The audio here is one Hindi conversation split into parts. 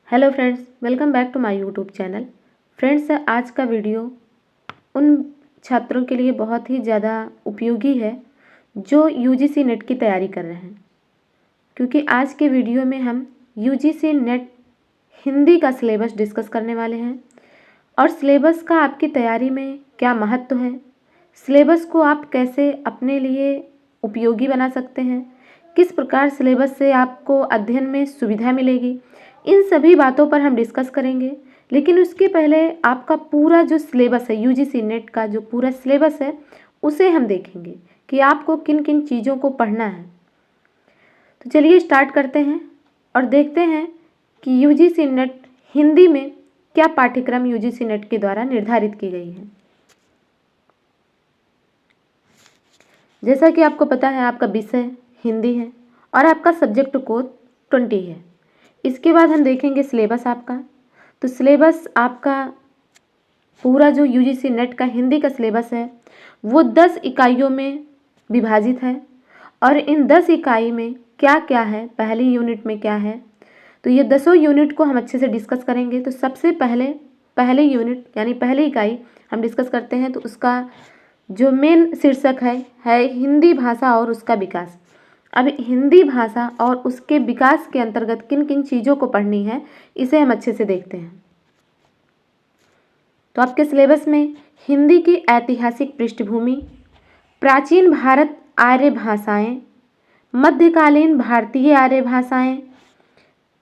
Hello friends, welcome back to my YouTube channel. Friends, आज का वीडियो उन छात्रों के लिए बहुत ही ज़्यादा उपयोगी है जो यूजीसी नेट की तैयारी कर रहे हैं, क्योंकि आज के वीडियो में हम यूजीसी नेट हिंदी का सिलेबस डिस्कस करने वाले हैं और सिलेबस का आपकी तैयारी में क्या महत्व है, सिलेबस को आप कैसे अपने लिए उपयोगी बना सकते हैं, किस प्रकार सिलेबस से आपको अध्ययन में सुविधा मिलेगी, इन सभी बातों पर हम डिस्कस करेंगे। लेकिन उसके पहले आपका पूरा जो सिलेबस है, यूजीसी नेट का जो पूरा सिलेबस है, उसे हम देखेंगे कि आपको किन किन चीज़ों को पढ़ना है। तो चलिए स्टार्ट करते हैं और देखते हैं कि यूजीसी नेट हिंदी में क्या पाठ्यक्रम यूजीसी नेट के द्वारा निर्धारित की गई है। जैसा कि आपको पता है, आपका विषय हिंदी है और आपका सब्जेक्ट कोड 20 है। इसके बाद हम देखेंगे सिलेबस आपका। तो सिलेबस आपका पूरा जो यूजीसी नेट का हिंदी का सिलेबस है वो 10 इकाइयों में विभाजित है और इन 10 इकाई में क्या क्या है, पहली यूनिट में क्या है, तो ये 10 यूनिट को हम अच्छे से डिस्कस करेंगे। तो सबसे पहले यूनिट यानी पहली इकाई हम डिस्कस करते हैं। तो उसका जो मेन शीर्षक है हिंदी भाषा और उसका विकास। अब हिंदी भाषा और उसके विकास के अंतर्गत किन किन चीज़ों को पढ़नी है, इसे हम अच्छे से देखते हैं। तो आपके सिलेबस में हिंदी की ऐतिहासिक पृष्ठभूमि, प्राचीन भारत आर्य भाषाएं, मध्यकालीन भारतीय आर्य भाषाएं,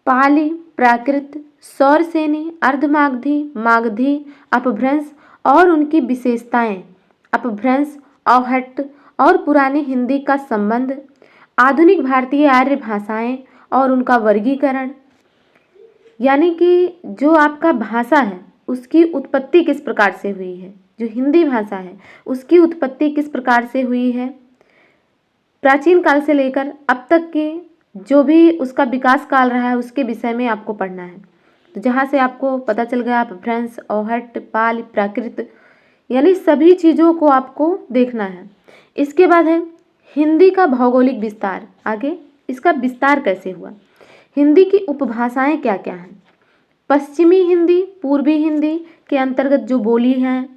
पाली, प्राकृत, सौरसेनी, अर्धमागधी, मागधी, अपभ्रंश और उनकी विशेषताएं, अपभ्रंश, औहट्ट और पुरानी हिंदी का संबंध, आधुनिक भारतीय आर्य भाषाएं और उनका वर्गीकरण, यानी कि जो आपका भाषा है उसकी उत्पत्ति किस प्रकार से हुई है, जो हिंदी भाषा है उसकी उत्पत्ति किस प्रकार से हुई है, प्राचीन काल से लेकर अब तक के जो भी उसका विकास काल रहा है उसके विषय में आपको पढ़ना है। तो जहाँ से आपको पता चल गया अपभ्रंश, औहट्ट, पाल, प्राकृत, यानी सभी चीज़ों को आपको देखना है। इसके बाद है हिंदी का भौगोलिक विस्तार। आगे इसका विस्तार कैसे हुआ, हिंदी की उपभाषाएं क्या क्या हैं, पश्चिमी हिंदी, पूर्वी हिंदी के अंतर्गत जो बोली हैं,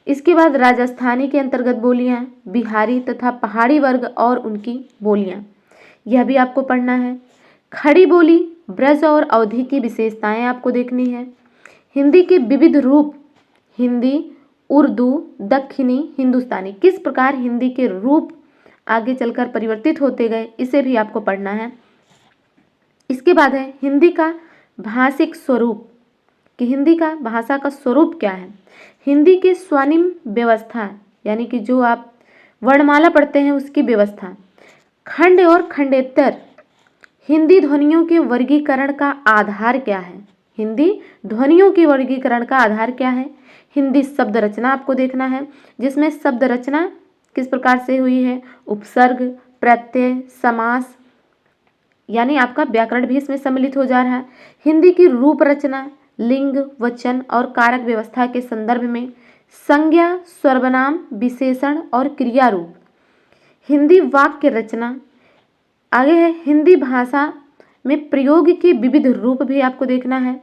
इसके बाद राजस्थानी के अंतर्गत बोलियां, बिहारी तथा पहाड़ी वर्ग और उनकी बोलियां, यह भी आपको पढ़ना है। खड़ी बोली, ब्रज और अवधी की विशेषताएं आपको देखनी है। हिंदी के विविध रूप, हिंदी, उर्दू, दक्षिणी, हिंदुस्तानी, किस प्रकार हिंदी के रूप आगे चलकर परिवर्तित होते गए, इसे भी आपको पढ़ना है। इसके बाद है हिंदी का भाषिक स्वरूप, कि हिंदी का भाषा का स्वरूप क्या है, हिंदी के स्वनिम व्यवस्था, यानी कि जो आप वर्णमाला पढ़ते हैं उसकी व्यवस्था, खंड और खंडेतर, हिंदी ध्वनियों के वर्गीकरण का आधार क्या है, हिंदी ध्वनियों के वर्गीकरण का आधार क्या है। हिंदी शब्द रचना आपको देखना है, जिसमें शब्द रचना किस प्रकार से हुई है, उपसर्ग, प्रत्यय, समास, यानी आपका व्याकरण भी इसमें सम्मिलित हो जा रहा है। हिंदी की रूप रचना, लिंग, वचन और कारक व्यवस्था के संदर्भ में संज्ञा, सर्वनाम, विशेषण और क्रिया रूप, हिंदी वाक्य रचना। आगे है हिंदी भाषा में प्रयोग के विविध रूप भी आपको देखना है,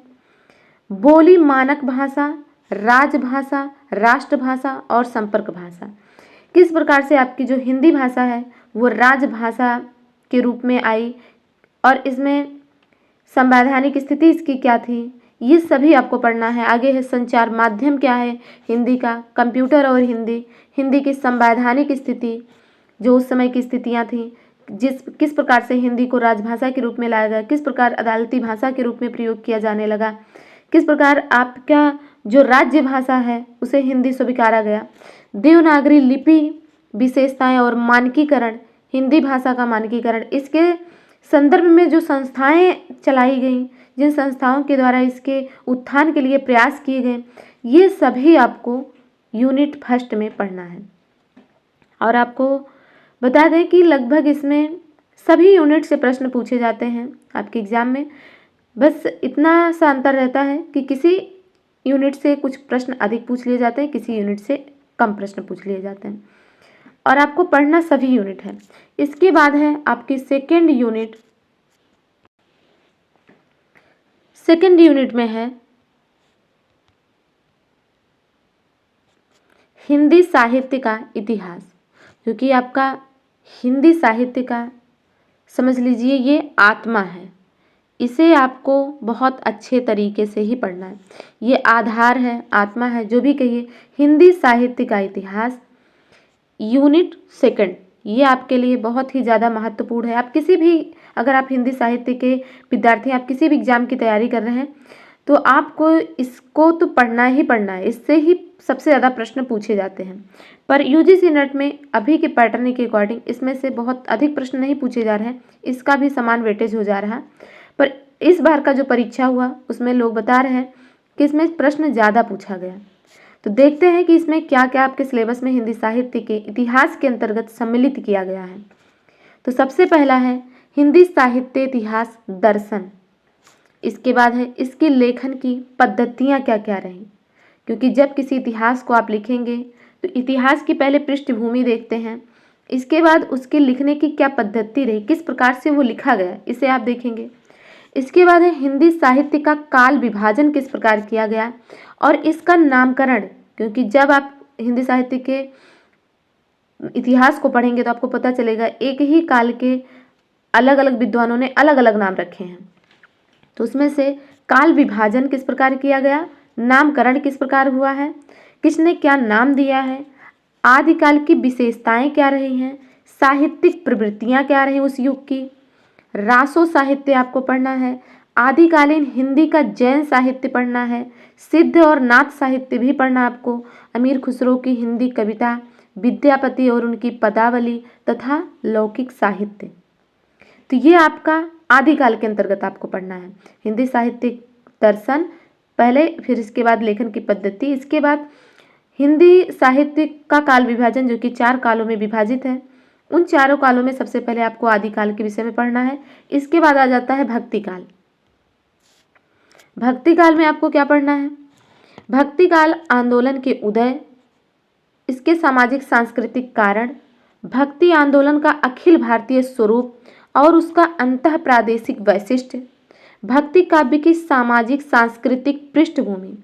बोली, मानक भाषा, राजभाषा, राष्ट्रभाषा और संपर्क भाषा, किस प्रकार से आपकी जो हिंदी भाषा है वो राजभाषा के रूप में आई और इसमें संवैधानिक स्थिति इसकी क्या थी, ये सभी आपको पढ़ना है। आगे है संचार माध्यम क्या है हिंदी का, कंप्यूटर और हिंदी, हिंदी की संवैधानिक स्थिति, जो उस समय की स्थितियाँ थीं, किस प्रकार से हिंदी को राजभाषा के रूप में लाया गया, किस प्रकार अदालती भाषा के रूप में प्रयोग किया जाने लगा, किस प्रकार आपका जो राज्य भाषा है उसे हिंदी स्वीकारा गया। देवनागरी लिपि विशेषताएं और मानकीकरण, हिंदी भाषा का मानकीकरण, इसके संदर्भ में जो संस्थाएं चलाई गई, जिन संस्थाओं के द्वारा इसके उत्थान के लिए प्रयास किए गए, ये सभी आपको यूनिट फर्स्ट में पढ़ना है। और आपको बता दें कि लगभग इसमें सभी यूनिट से प्रश्न पूछे जाते हैं आपके एग्ज़ाम में, बस इतना सा अंतर रहता है कि किसी यूनिट से कुछ प्रश्न अधिक पूछ लिए जाते हैं, किसी यूनिट से कम प्रश्न पूछ लिए जाते हैं, और आपको पढ़ना सभी यूनिट है। इसके बाद है आपकी सेकेंड सेकेंड यूनिट में है हिंदी साहित्य का इतिहास, जो कि आपका हिंदी साहित्य का समझ लीजिए ये आत्मा है। इसे आपको बहुत अच्छे तरीके से ही पढ़ना है। ये आधार है, आत्मा है, जो भी कहिए। हिंदी साहित्य का इतिहास यूनिट सेकंड, ये आपके लिए बहुत ही ज़्यादा महत्वपूर्ण है। आप किसी भी, अगर आप हिंदी साहित्य के विद्यार्थी, आप किसी भी एग्जाम की तैयारी कर रहे हैं तो आपको इसको तो पढ़ना ही पढ़ना है। इससे ही सबसे ज़्यादा प्रश्न पूछे जाते हैं। पर यूजीसी नेट में अभी के पैटर्न के अकॉर्डिंग इसमें से बहुत अधिक प्रश्न नहीं पूछे जा रहे हैं, इसका भी समान वेटेज हो जा रहा है। पर इस बार का जो परीक्षा हुआ उसमें लोग बता रहे हैं कि इसमें प्रश्न ज़्यादा पूछा गया। तो देखते हैं कि इसमें क्या क्या आपके सिलेबस में हिंदी साहित्य के इतिहास के अंतर्गत सम्मिलित किया गया है। तो सबसे पहला है हिंदी साहित्य इतिहास दर्शन। इसके बाद है इसकी लेखन की पद्धतियाँ क्या क्या रहीं, क्योंकि जब किसी इतिहास को आप लिखेंगे तो इतिहास की पहले पृष्ठभूमि देखते हैं, इसके बाद उसके लिखने की क्या पद्धति रही, किस प्रकार से वो लिखा गया, इसे आप देखेंगे। इसके बाद है हिंदी साहित्य का काल विभाजन किस प्रकार किया गया और इसका नामकरण, क्योंकि जब आप हिंदी साहित्य के इतिहास को पढ़ेंगे तो आपको पता चलेगा एक ही काल के अलग अलग विद्वानों ने अलग अलग नाम रखे हैं। तो उसमें से काल विभाजन किस प्रकार किया गया, नामकरण किस प्रकार हुआ है, किसने क्या नाम दिया है, आदिकाल की विशेषताएं क्या रही हैं, साहित्यिक प्रवृत्तियां क्या रही उस युग की, रासो साहित्य आपको पढ़ना है, आदिकालीन हिंदी का जैन साहित्य पढ़ना है, सिद्ध और नाथ साहित्य भी पढ़ना आपको, अमीर खुसरो की हिंदी कविता, विद्यापति और उनकी पदावली तथा लौकिक साहित्य। तो ये आपका आदिकाल के अंतर्गत आपको पढ़ना है। हिंदी साहित्य दर्शन पहले, फिर इसके बाद लेखन की पद्धति, इसके बाद हिंदी साहित्य का काल विभाजन जो कि 4 कालों में विभाजित है। उन चारों कालों में सबसे पहले आपको आदिकाल के विषय में पढ़ना है। इसके बाद आ जाता है भक्ति काल। भक्ति काल में आपको क्या पढ़ना है, भक्ति काल आंदोलन के उदय, इसके सामाजिक सांस्कृतिक कारण, भक्ति आंदोलन का अखिल भारतीय स्वरूप और उसका अंतः प्रादेशिक वैशिष्ट्य, भक्ति काव्य की सामाजिक सांस्कृतिक पृष्ठभूमि,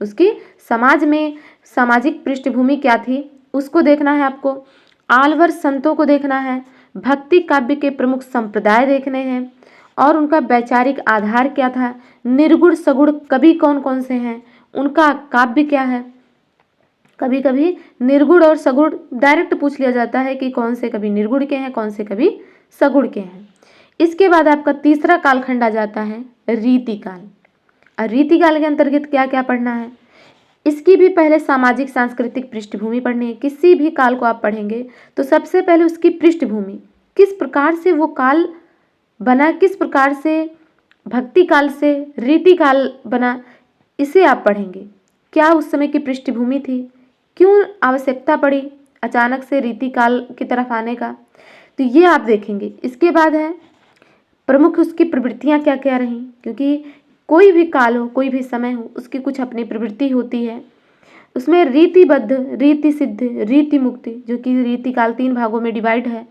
उसकी समाज में सामाजिक पृष्ठभूमि क्या थी उसको देखना है आपको, आलवर संतों को देखना है, भक्ति काव्य के प्रमुख संप्रदाय देखने हैं और उनका वैचारिक आधार क्या था, निर्गुण सगुण कवि कौन कौन से हैं, उनका काव्य क्या है। कभी कभी निर्गुण और सगुण डायरेक्ट पूछ लिया जाता है कि कौन से कवि निर्गुण के हैं, कौन से कवि सगुण के हैं। इसके बाद आपका तीसरा कालखंड आ जाता है रीतिकाल। और रीतिकाल के अंतर्गत क्या क्या पढ़ना है, इसकी भी पहले सामाजिक सांस्कृतिक पृष्ठभूमि पढ़नी है। किसी भी काल को आप पढ़ेंगे तो सबसे पहले उसकी पृष्ठभूमि, किस प्रकार से वो काल बना, किस प्रकार से भक्ति काल से रीतिकाल बना, इसे आप पढ़ेंगे। क्या उस समय की पृष्ठभूमि थी, क्यों आवश्यकता पड़ी अचानक से रीतिकाल की तरफ आने का, तो ये आप देखेंगे। इसके बाद है प्रमुख उसकी प्रवृत्तियाँ क्या क्या रहीं, क्योंकि कोई भी काल हो, कोई भी समय हो, उसकी कुछ अपनी प्रवृत्ति होती है। उसमें रीतिबद्ध, रीति सिद्ध, रीति मुक्ति, जो कि रीतिकाल 3 भागों में डिवाइड है।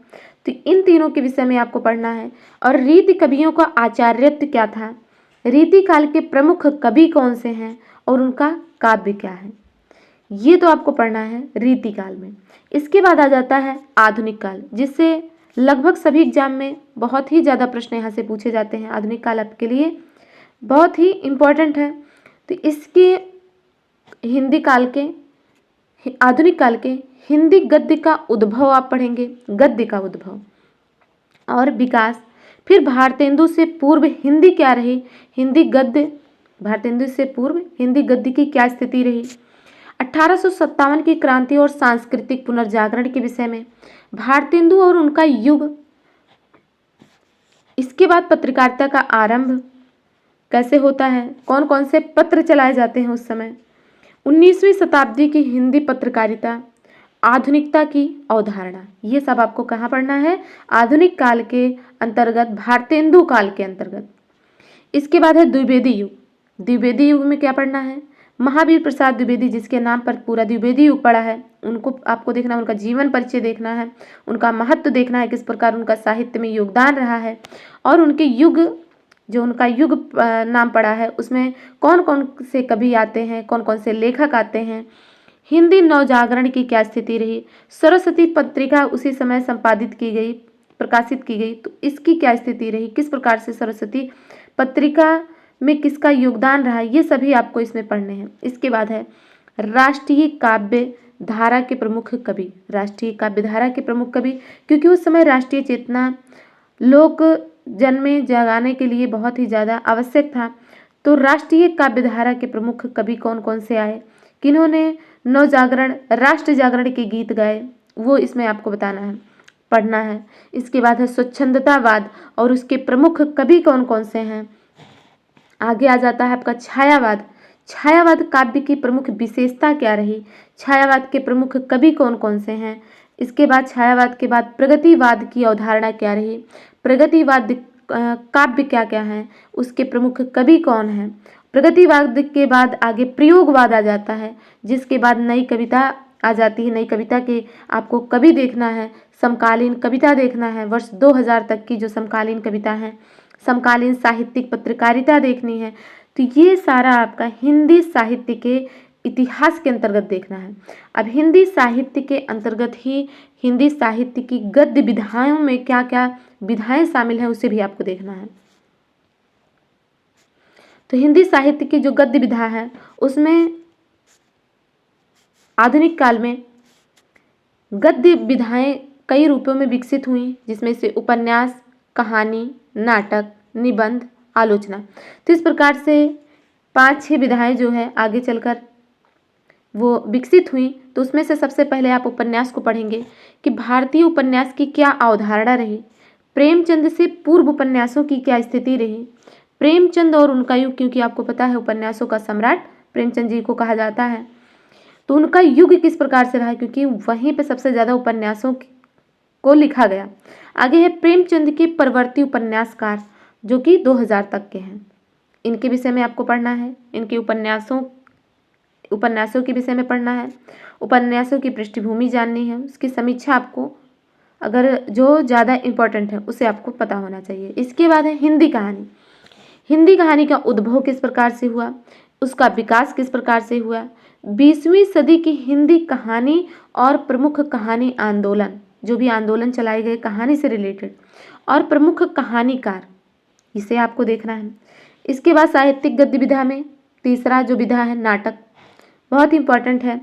तो इन तीनों के विषय में आपको पढ़ना है। और रीति कवियों का आचार्यत्व क्या था, रीतिकाल के प्रमुख कवि कौन से हैं और उनका काव्य क्या है, ये तो आपको पढ़ना है रीतिकाल में। इसके बाद आ जाता है आधुनिक काल, जिससे लगभग सभी एग्जाम में बहुत ही ज़्यादा प्रश्न यहाँ से पूछे जाते हैं। आधुनिक काल आपके लिए बहुत ही इम्पोर्टेंट है। तो इसके हिंदी काल के, आधुनिक काल के हिंदी गद्य का उद्भव आप पढ़ेंगे, गद्य का उद्भव और विकास। फिर भारतेंदु से पूर्व हिंदी क्या रही, हिंदी गद्य, भारतेंदु से पूर्व हिंदी गद्य की क्या स्थिति रही, 1857 की क्रांति और सांस्कृतिक पुनर्जागरण के विषय में, भारतेंदु और उनका युग। इसके बाद पत्रकारिता का आरंभ कैसे होता है, कौन कौन से पत्र चलाए जाते हैं उस समय, 19वीं शताब्दी की हिंदी पत्रकारिता, आधुनिकता की अवधारणा, ये सब आपको कहाँ पढ़ना है, आधुनिक काल के अंतर्गत, भारतेंदु काल के अंतर्गत। इसके बाद है द्विवेदी युग। द्विवेदी युग में क्या पढ़ना है, महावीर प्रसाद द्विवेदी, जिसके नाम पर पूरा द्विवेदी युग पड़ा है, उनको आपको देखना है, उनका जीवन परिचय देखना है, उनका महत्व देखना है, किस प्रकार उनका साहित्य में योगदान रहा है और उनके युग जो उनका युग नाम पड़ा है उसमें कौन कौन से कवि आते हैं, कौन कौन से लेखक आते हैं। हिंदी नवजागरण की क्या स्थिति रही, सरस्वती पत्रिका उसी समय संपादित की गई, प्रकाशित की गई, तो इसकी क्या स्थिति रही, किस प्रकार से सरस्वती पत्रिका में किसका योगदान रहा, ये सभी आपको इसमें पढ़ने हैं। इसके बाद है राष्ट्रीय काव्य धारा के प्रमुख कवि। राष्ट्रीय काव्य धारा के प्रमुख कवि, क्योंकि उस समय राष्ट्रीय चेतना लोक जन में जगाने के लिए बहुत ही ज़्यादा आवश्यक था। तो राष्ट्रीय काव्य धारा के प्रमुख कवि कौन कौन से आए, किन्होंने नवजागरण राष्ट्र जागरण के गीत गाए, वो इसमें आपको बताना है, पढ़ना है। इसके बाद है स्वच्छंदतावाद और उसके प्रमुख कवि कौन कौन से हैं। आगे आ जाता है आपका छायावाद। छायावाद काव्य की प्रमुख विशेषता क्या रही, छायावाद के प्रमुख कवि कौन कौन से हैं। इसके बाद छायावाद के बाद प्रगतिवाद की अवधारणा क्या रही, प्रगतिवाद काव्य क्या क्या है, उसके प्रमुख कवि कौन हैं। प्रगतिवाद के बाद आगे प्रयोगवाद आ जाता है, जिसके बाद नई कविता आ जाती है। नई कविता के आपको कवि देखना है, समकालीन कविता देखना है, वर्ष 2000 तक की जो समकालीन कविता है, समकालीन साहित्यिक पत्रकारिता देखनी है। तो ये सारा आपका हिंदी साहित्य के इतिहास के अंतर्गत देखना है। अब हिंदी साहित्य के अंतर्गत ही हिंदी साहित्य की गद्य विधाओं में क्या क्या विधाएं शामिल हैं उसे भी आपको देखना है। तो हिंदी साहित्य की जो गद्य विधा है उसमें आधुनिक काल में गद्य विधाएं कई रूपों में विकसित हुई, जिसमें से उपन्यास, कहानी, नाटक, निबंध, आलोचना। तो इस प्रकार से 5-6 विधाएं जो है आगे चलकर वो विकसित हुई। तो उसमें से सबसे पहले आप उपन्यास को पढ़ेंगे कि भारतीय उपन्यास की क्या अवधारणा रही, प्रेमचंद से पूर्व उपन्यासों की क्या स्थिति रही। प्रेमचंद और उनका युग, क्योंकि आपको पता है उपन्यासों का सम्राट प्रेमचंद जी को कहा जाता है, तो उनका युग किस प्रकार से रहा, क्योंकि वहीं पे सबसे ज़्यादा उपन्यासों को लिखा गया। आगे है प्रेमचंद के परवर्ती उपन्यासकार जो कि 2000 तक के हैं, इनके विषय में आपको पढ़ना है, इनके उपन्यासों के विषय में पढ़ना है, उपन्यासों की पृष्ठभूमि जाननी है, उसकी समीक्षा आपको अगर जो ज़्यादा इम्पोर्टेंट है उसे आपको पता होना चाहिए। इसके बाद है हिंदी कहानी। हिंदी कहानी का उद्भव किस प्रकार से हुआ, उसका विकास किस प्रकार से हुआ, 20वीं सदी की हिंदी कहानी और प्रमुख कहानी आंदोलन, जो भी आंदोलन चलाए गए कहानी से रिलेटेड, और प्रमुख कहानीकार, इसे आपको देखना है। इसके बाद साहित्यिक गद्य विधा में तीसरा जो विधा है नाटक, बहुत इंपॉर्टेंट है।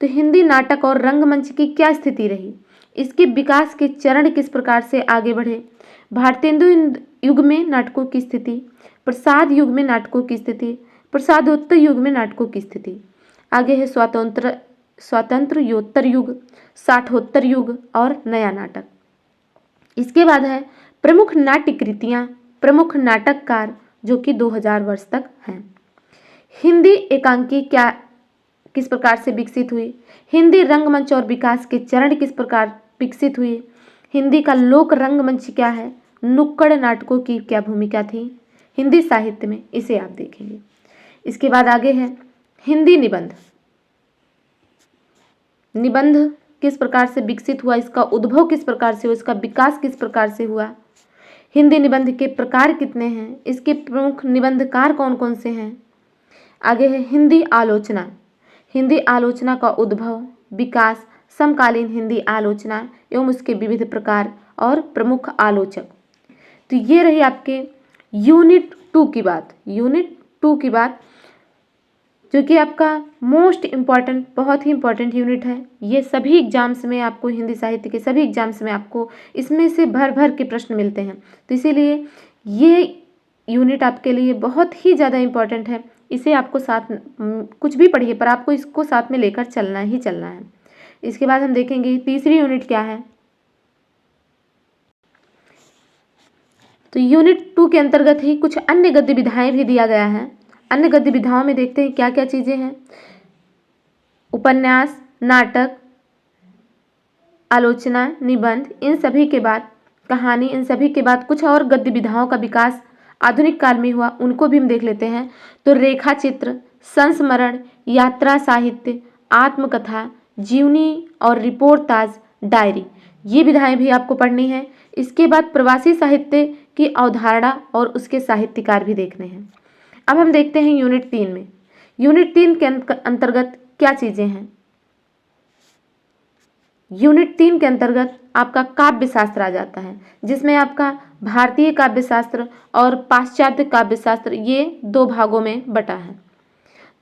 तो हिंदी नाटक और रंगमंच की क्या स्थिति रही, इसके विकास के चरण किस प्रकार से आगे बढ़े, भारतेंदु युग में नाटकों की स्थिति, प्रसाद युग में नाटकों की स्थिति, प्रसादोत्तर युग में नाटकों की स्थिति। आगे है स्वातंत्र्योत्तर युग, साठोत्तर युग और नया नाटक। इसके बाद है प्रमुख नाट्य कृतियाँ, प्रमुख नाटककार जो कि 2000 वर्ष तक हैं। हिंदी एकांकी क्या किस प्रकार से विकसित हुई, हिंदी रंगमंच और विकास के चरण किस प्रकार विकसित हुए, हिंदी का लोक रंगमंच क्या है, नुक्कड़ नाटकों की क्या भूमिका थी हिंदी साहित्य में, इसे आप देखेंगे। इसके बाद आगे है हिंदी निबंध। निबंध किस प्रकार से विकसित हुआ, इसका उद्भव किस प्रकार से हुआ, इसका विकास किस प्रकार से हुआ, हिंदी निबंध के प्रकार कितने हैं, इसके प्रमुख निबंधकार कौन कौन से हैं। आगे है हिंदी आलोचना। हिंदी आलोचना का उद्भव, विकास, समकालीन हिंदी आलोचना एवं उसके विविध प्रकार और प्रमुख आलोचक। तो ये रही आपके यूनिट 2 की बात। यूनिट 2 की बात जो कि आपका मोस्ट इम्पॉर्टेंट, बहुत ही इम्पॉर्टेंट यूनिट है। ये सभी एग्जाम्स में आपको, हिंदी साहित्य के सभी एग्जाम्स में आपको इसमें से भर भर के प्रश्न मिलते हैं। तो इसीलिए ये यूनिट आपके लिए बहुत ही ज़्यादा इम्पॉर्टेंट है। इसे आपको साथ, कुछ भी पढ़िए पर आपको इसको साथ में लेकर चलना ही चलना है। इसके बाद हम देखेंगे तीसरी यूनिट क्या है। तो यूनिट 2 के अंतर्गत ही कुछ अन्य गद्य विधाएं भी दिया गया है। अन्य गद्य विधाओं में देखते हैं क्या क्या चीज़ें हैं। उपन्यास, नाटक, आलोचना, निबंध, इन सभी के बाद कहानी, इन सभी के बाद कुछ और गद्य विधाओं का विकास आधुनिक काल में हुआ, उनको भी हम देख लेते हैं। तो रेखा चित्र, संस्मरण, यात्रा साहित्य, आत्मकथा, जीवनी और रिपोर्टाज, डायरी, ये विधाएं भी आपको पढ़नी है। इसके बाद प्रवासी साहित्य की अवधारणा और उसके साहित्यकार भी देखने हैं। अब हम देखते हैं यूनिट 3 में। यूनिट 3 के अंतर्गत क्या चीज़ें हैं। यूनिट 3 के अंतर्गत आपका काव्य शास्त्र आ जाता है, जिसमें आपका भारतीय काव्य शास्त्र और पाश्चात्य काव्य शास्त्र ये 2 भागों में बटा है।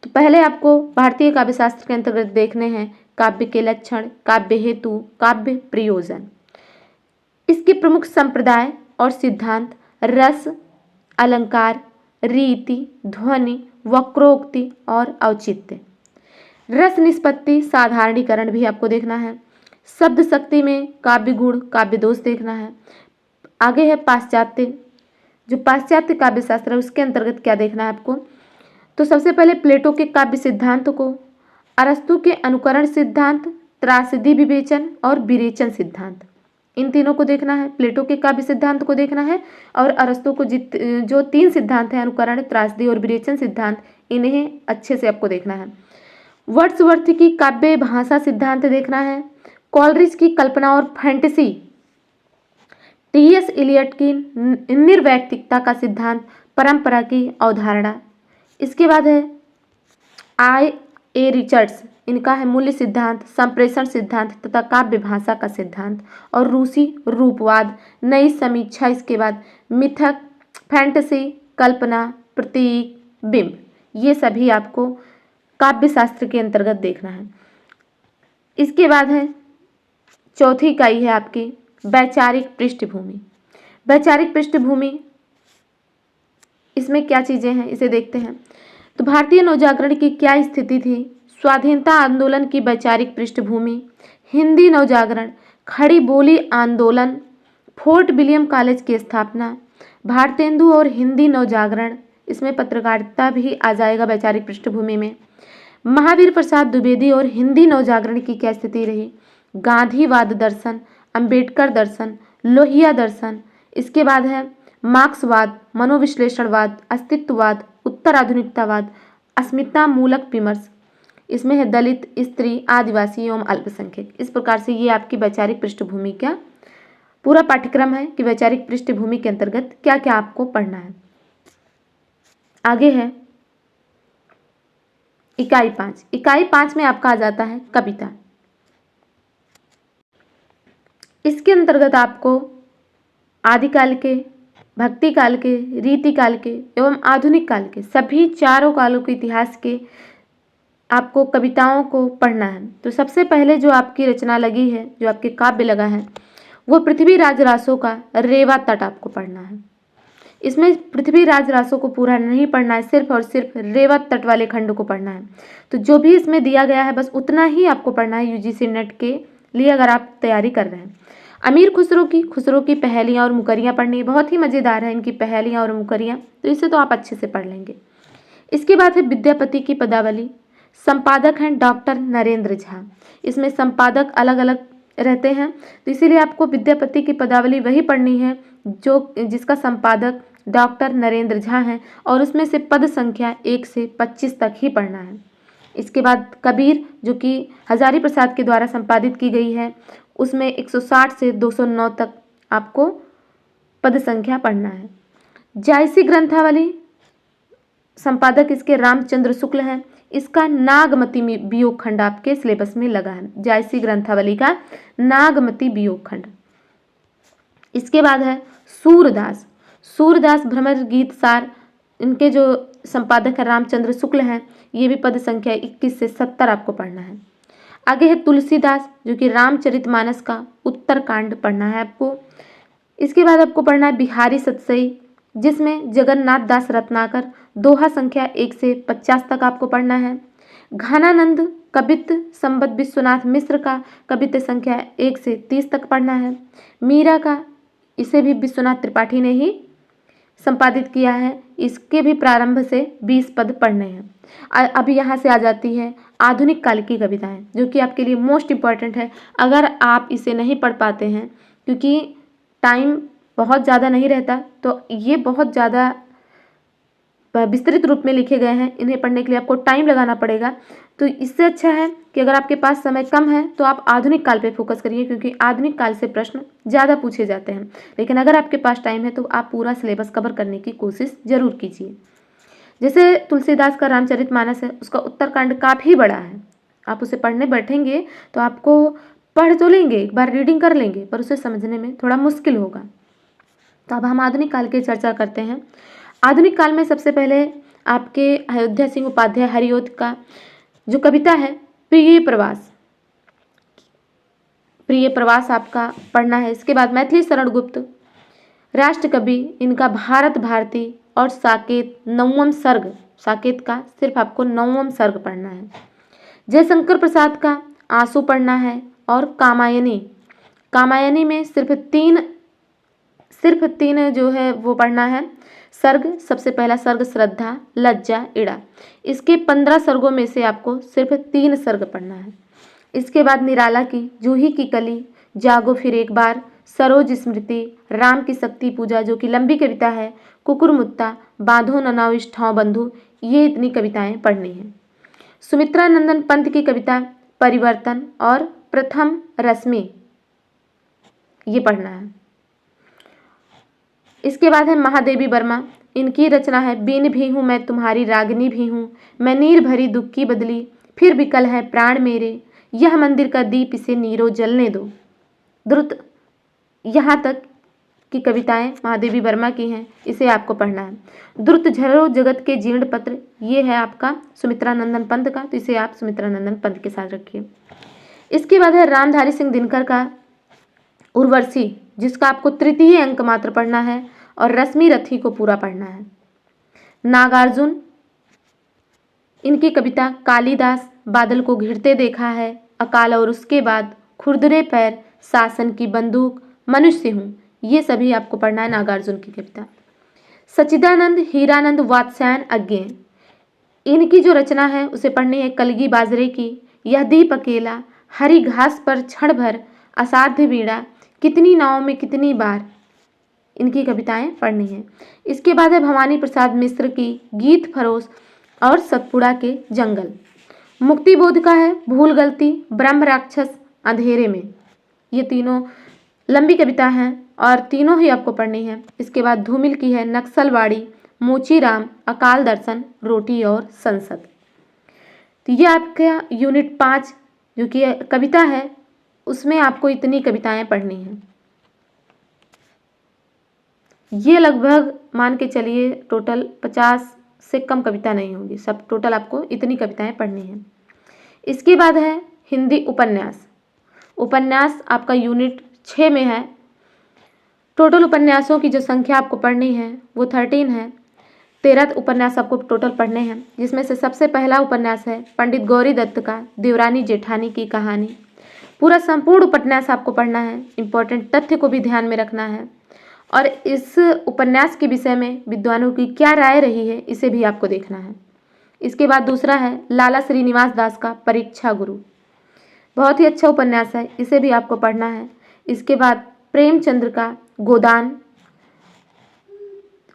तो पहले आपको भारतीय काव्य शास्त्र के अंतर्गत देखने हैं काव्य के लक्षण, काव्य हेतु, काव्य प्रयोजन, इसके प्रमुख संप्रदाय और सिद्धांत, रस, अलंकार, रीति, ध्वनि, वक्रोक्ति और औचित्य। रस निष्पत्ति, साधारणीकरण भी आपको देखना है। शब्द शक्ति में काव्य गुण, काव्य दोष देखना है। आगे है पाश्चात्य, जो पाश्चात्य काव्य शास्त्र है उसके अंतर्गत क्या देखना है आपको। तो सबसे पहले प्लेटो के काव्य सिद्धांत को, अरस्तु के अनुकरण सिद्धांत, त्रासदी विवेचन और विरेचन सिद्धांत, इन तीनों को देखना है। प्लेटो के काव्य सिद्धांत को देखना है और अरस्तु को जो 3 सिद्धांत हैं, अनुकरण, त्रासदी और विरेचन सिद्धांत, इन्हें अच्छे से आपको देखना है। वर्ड्सवर्थ की काव्य भाषा सिद्धांत देखना है। कॉलरिज की कल्पना और फैंटेसी, टी.एस. इलियट की निर्वैयक्तिकता का सिद्धांत, परंपरा की अवधारणा। इसके बाद है I.A. रिचर्ड्स, इनका है मूल्य सिद्धांत, संप्रेषण सिद्धांत तथा काव्य भाषा का सिद्धांत और रूसी रूपवाद, नई समीक्षा। इसके बाद मिथक, फैंटेसी, कल्पना, प्रतीक, बिंब, ये सभी आपको काव्य शास्त्र के अंतर्गत देखना है। इसके बाद है चौथी इकाई है आपकी वैचारिक पृष्ठभूमि। वैचारिक पृष्ठभूमि, इसमें क्या चीज़ें हैं इसे देखते हैं। तो भारतीय नवजागरण की क्या स्थिति थी, स्वाधीनता आंदोलन की वैचारिक पृष्ठभूमि, हिंदी नवजागरण, खड़ी बोली आंदोलन, फोर्ट विलियम कॉलेज की स्थापना, भारतेंदु और हिंदी नवजागरण, इसमें पत्रकारिता भी आ जाएगा वैचारिक पृष्ठभूमि में। महावीर प्रसाद द्विवेदी और हिंदी नवजागरण की क्या स्थिति रही, गांधीवाद दर्शन, अंबेडकर दर्शन, लोहिया दर्शन। इसके बाद है मार्क्सवाद, मनोविश्लेषणवाद, अस्तित्ववाद, उत्तर आधुनिकतावाद, अस्मिता मूलक विमर्श, इसमें है दलित, स्त्री, आदिवासी एवं अल्पसंख्यक। इस प्रकार से ये आपकी वैचारिक पृष्ठभूमि का पूरा पाठ्यक्रम है कि वैचारिक पृष्ठभूमि के अंतर्गत क्या क्या आपको पढ़ना है। आगे है इकाई 5। इकाई 5 में आपका आ जाता है कविता। इसके अंतर्गत आपको आदिकाल के, भक्ति काल के, रीति काल के एवं आधुनिक काल के सभी चारों कालों के इतिहास के आपको कविताओं को पढ़ना है। तो सबसे पहले जो आपकी रचना लगी है, जो आपके काव्य लगा है, वो पृथ्वीराज रासो का रेवा तट आपको पढ़ना है। इसमें पृथ्वीराज रासो को पूरा नहीं पढ़ना है, सिर्फ और सिर्फ रेवा तट वाले खंड को पढ़ना है। तो जो भी इसमें दिया गया है बस उतना ही आपको पढ़ना है यूजीसी नेट के लिए, अगर आप तैयारी कर रहे हैं। अमीर खुसरो की पहेलियाँ और मुकरियाँ पढ़नी है, बहुत ही मज़ेदार है इनकी पहेलियाँ और मुकरियाँ, तो इसे तो आप अच्छे से पढ़ लेंगे। इसके बाद है विद्यापति की पदावली। संपादक हैं डॉक्टर नरेंद्र झा। इसमें संपादक अलग अलग रहते हैं, तो इसीलिए आपको विद्यापति की पदावली वही पढ़नी है जिसका संपादक डॉक्टर नरेंद्र झा हैं, और उसमें से पद संख्या 1 से 25 तक ही पढ़ना है। इसके बाद कबीर, जो कि हजारी प्रसाद के द्वारा संपादित की गई है, उसमें 160 से 209 तक आपको पद संख्या पढ़ना है। जायसी ग्रंथावली, संपादक इसके रामचंद्र शुक्ल हैं। इसका नागमती वियोग खंड आपके सिलेबस में लगा है, जायसी ग्रंथावली का नागमती वियोग खंड। इसके बाद है सूरदास भ्रमर गीत सार, इनके जो संपादक है रामचंद्र शुक्ल हैं, ये भी पद संख्या 21 से 70 आपको पढ़ना है। आगे है तुलसीदास, जो कि रामचरितमानस का उत्तरकांड पढ़ना है आपको। इसके बाद आपको पढ़ना है बिहारी सतसई, जिसमें जगन्नाथ दास रत्नाकर, दोहा संख्या 1 से 50 तक आपको पढ़ना है। घनानंद कवित्त संबत विश्वनाथ मिश्र का कवित्त संख्या 1 से 30 तक पढ़ना है। मीरा का, इसे भी विश्वनाथ त्रिपाठी ने ही संपादित किया है, इसके भी प्रारंभ से 20 पद पढ़ने हैं। अब यहाँ से आ जाती है आधुनिक काल की कविताएं, जो कि आपके लिए मोस्ट इम्पॉर्टेंट है। अगर आप इसे नहीं पढ़ पाते हैं, क्योंकि टाइम बहुत ज़्यादा नहीं रहता, तो ये बहुत ज़्यादा विस्तृत रूप में लिखे गए हैं, इन्हें पढ़ने के लिए आपको टाइम लगाना पड़ेगा। तो इससे अच्छा है कि अगर आपके पास समय कम है तो आप आधुनिक काल पे फोकस करिए, क्योंकि आधुनिक काल से प्रश्न ज़्यादा पूछे जाते हैं। लेकिन अगर आपके पास टाइम है तो आप पूरा सिलेबस कवर करने की कोशिश ज़रूर कीजिए। जैसे तुलसीदास का रामचरितमानस है, उसका उत्तरकांड काफ़ी बड़ा है। आप उसे पढ़ने बैठेंगे तो आपको पढ़ तो लेंगे, एक बार रीडिंग कर लेंगे, पर उसे समझने में थोड़ा मुश्किल होगा। तो अब हम आधुनिक काल की चर्चा करते हैं। आधुनिक काल में सबसे पहले आपके अयोध्या सिंह उपाध्याय हरिऔध का जो कविता है प्रिय प्रवास, प्रिय प्रवास आपका पढ़ना है। इसके बाद मैथिली शरण गुप्त राष्ट्र कवि, इनका भारत भारती और साकेत नवम सर्ग, साकेत का सिर्फ आपको नवम सर्ग पढ़ना है। जयशंकर प्रसाद का आंसू पढ़ना है और कामायनी, कामायनी में सिर्फ तीन जो है वो पढ़ना है सर्ग। सबसे पहला सर्ग श्रद्धा, लज्जा, इड़ा। इसके 15 सर्गों में से आपको सिर्फ 3 सर्ग पढ़ना है। इसके बाद निराला की जूही की कली, जागो फिर एक बार, सरोज स्मृति, राम की शक्ति पूजा जो कि लंबी कविता है, कुकुरमुत्ता, बांधो ननाविश ठाव बंधु, ये इतनी कविताएं पढ़नी हैं। सुमित्रा नंदन पंत की कविता परिवर्तन और प्रथम रश्मि, ये पढ़ना है। इसके बाद है महादेवी वर्मा, इनकी रचना है बीन भी हूँ मैं तुम्हारी रागिनी भी हूँ, मैं नीर भरी दुख की बदली, फिर विकल है प्राण मेरे, यह मंदिर का दीप इसे नीरो जलने दो। द्रुत, यहाँ तक की कविताएं महादेवी वर्मा की हैं, इसे आपको पढ़ना है। द्रुत झरो जगत के जीर्ण पत्र, ये है आपका सुमित्रा नंदन पंत का, तो इसे आप सुमित्रा नंदन पंत के साथ रखिए। इसके बाद है रामधारी सिंह दिनकर का उर्वशी, जिसका आपको तृतीय अंक मात्र पढ़ना है और रश्मि रथी को पूरा पढ़ना है। नागार्जुन, इनकी कविता कालिदास, बादल को घिरते देखा है, अकाल और उसके बाद, खुरदरे पैर, शासन की बंदूक, मनुष्य हूँ, ये सभी आपको पढ़ना है नागार्जुन की कविता। सच्चिदानंद हीरानंद वात्स्यायन अज्ञे, इनकी जो रचना है उसे पढ़नी है कलगी बाजरे की, यह दीप अकेला, हरी घास पर क्षण भर, असाध्य वीणा, कितनी नाव में कितनी बार, इनकी कविताएं पढ़नी है। इसके बाद है भवानी प्रसाद मिश्र की गीत फरोश और सतपुड़ा के जंगल। मुक्ति बोध का है भूल गलती, ब्रह्म राक्षस, अंधेरे में, ये तीनों लंबी कविता हैं और तीनों ही आपको पढ़नी है। इसके बाद धूमिल की है नक्सलवाड़ी, मोचीराम, अकाल दर्शन, रोटी और संसद। तो ये आपका यूनिट 5 जो कि कविता है उसमें आपको इतनी कविताएं पढ़नी हैं। ये लगभग मान के चलिए टोटल 50 से कम कविता नहीं होगी, सब टोटल आपको इतनी कविताएं पढ़नी हैं। इसके बाद है हिंदी उपन्यास। उपन्यास आपका यूनिट 6 में है। टोटल उपन्यासों की जो संख्या आपको पढ़नी है वो 13 है। 13 उपन्यास आपको टोटल पढ़ने हैं, जिसमें से सबसे पहला उपन्यास है पंडित गौरी दत्त का देवरानी जेठानी की कहानी। पूरा संपूर्ण उपन्यास आपको पढ़ना है, इम्पोर्टेंट तथ्य को भी ध्यान में रखना है और इस उपन्यास के विषय में विद्वानों की क्या राय रही है इसे भी आपको देखना है। इसके बाद दूसरा है लाला श्रीनिवास दास का परीक्षा गुरु, बहुत ही अच्छा उपन्यास है, इसे भी आपको पढ़ना है। इसके बाद प्रेमचंद्र का गोदान